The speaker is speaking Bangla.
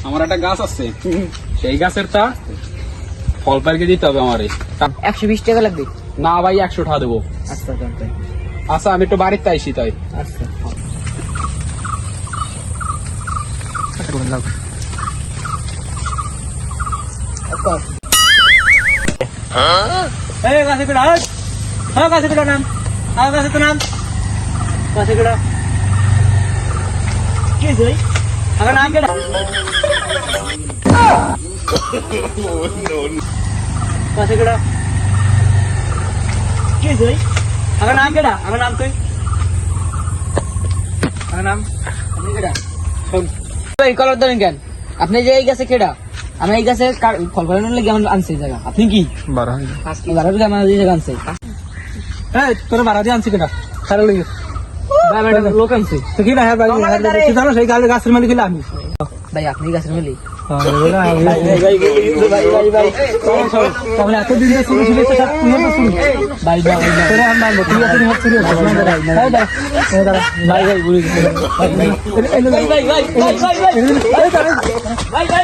আমার একটা গাছ আছে, সেই গাছের তা ফল পাইকে দিতে হবে আমারে। 120 টাকা লাগবে। না ভাই, 100 টাকা দেবো। আচ্ছা আচ্ছা আচ্ছা, আমি একটু বাড়িতে আইসি তাই। আচ্ছা। গাছে কেডা? হ্যাঁ গাছে কেডা নাম? হ্যাঁ গাছে তো নাম গাছে কেডা? কি জয়? আমার নাম কেডা? গাছে কেডা? কি জয়? আমার নাম কেডা? আমার নাম তুই? আমার নাম আপনি কেডা? শোন, এই কলার ধরেন কেন? আপনি যে এই গাছে কেডা? আমি এই গাছে ফল ফলানোর লাগে আমার আনছি জায়গা। আপনি কি 12 বিঘা আমার এই জায়গা আনছে? হ্যাঁ, তোর 12 দিয়ে আনছি কেডা? সারা লইগে লোক আনছে তো কি না? হ্যাঁ ভাই, জানো সেই গাছের মালিক হইলে আমি। ভাই আপনি গাছের মালিক? এতদিন শুরু ছিল ভাই ভাই ভাই ভাই